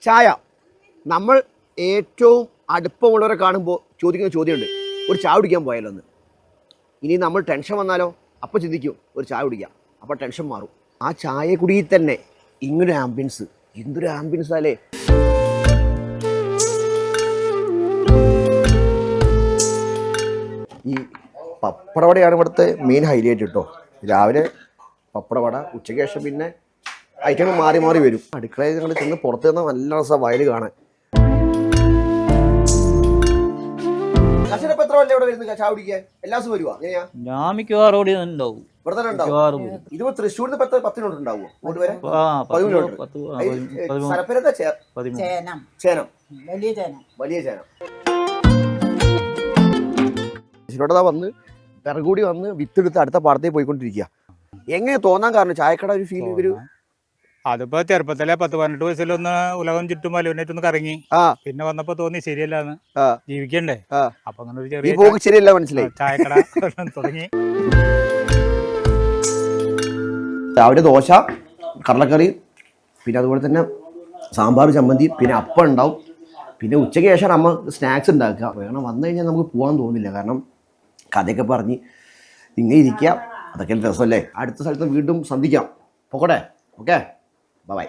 ചായ നമ്മൾ ഏറ്റവും അടുപ്പമുള്ളവരെ കാണുമ്പോൾ ചോദിക്കുന്ന ചോദ്യമുണ്ട്, ഒരു ചായ കുടിക്കാൻ പോയാലോ എന്ന്. ഇനി നമ്മൾ ടെൻഷൻ വന്നാലോ അപ്പോൾ ചിന്തിക്കും ഒരു ചായ കുടിക്കാം, അപ്പോൾ ടെൻഷൻ മാറും. ആ ചായ കുടിയിൽ തന്നെ ഇങ്ങനൊരു ആംബിയൻസ്, എന്തൊരു ആംബിയൻസ് അല്ലേ. ഈ പപ്പടവടയാണ് ഇവിടുത്തെ മെയിൻ ഹൈലൈറ്റ് കേട്ടോ. രാവിലെ പപ്പടവട, ഉച്ചയ്ക്ക് ശേഷം പിന്നെ ഐറ്റങ്ങൾ മാറി മാറി വരും. അടുക്കളയിൽ ഞങ്ങൾ ചെന്ന് പുറത്ത് നിന്ന് നല്ല രസം വയൽ കാണാൻ. ഞാൻ മിക്കവാറും ഉണ്ടാവും. ഇത് തൃശ്ശൂരിൽ 10 കിലോമീറ്റർ ഉണ്ടാവുമോ? ചേനം, വലിയ ചേനം. ഇവിടെ വന്ന് പിറകൂടി വന്ന് വിത്തെടുത്ത് അടുത്ത പാടത്തേക്ക് പോയിക്കൊണ്ടിരിക്കുക. എങ്ങനെ തോന്നാൻ കാരണം ചായക്കട ഒരു ഫീൽ ഒരു അതിപ്പോ ചെറുപ്പത്തിലെ 10-18 വയസ്സിലൊന്ന് ഉലകം ചുറ്റും വലുവിനായിട്ടൊന്ന് കറങ്ങി. പിന്നെ വന്നപ്പോ തോന്നി ശരിയല്ലാന്ന്, ജീവിക്കണ്ടേ. അപ്പൊ അങ്ങനെ ഒരു ചെറിയ ശരിയല്ല മനസ്സിലായി, ചായക്കട തുടങ്ങി. രാവിലെ ദോശ, കടലക്കറി, പിന്നെ അതുപോലെ തന്നെ സാമ്പാർ, ചമ്മന്തി, പിന്നെ അപ്പം ഉണ്ടാവും. പിന്നെ ഉച്ചയ്ക്ക് ശേഷം അമ്മ സ്നാക്സ് ഉണ്ടാക്കുക. വേണം വന്നു കഴിഞ്ഞാൽ നമുക്ക് പോകാൻ തോന്നില്ല, കാരണം കഥയൊക്കെ പറഞ്ഞ് ഇങ്ങനെ ഇരിക്കുക, അതൊക്കെ രസമല്ലേ. അടുത്ത സ്ഥലത്ത് വീണ്ടും സന്ധിക്കാം. പോകട്ടെ, ഓക്കെ, ബൈ.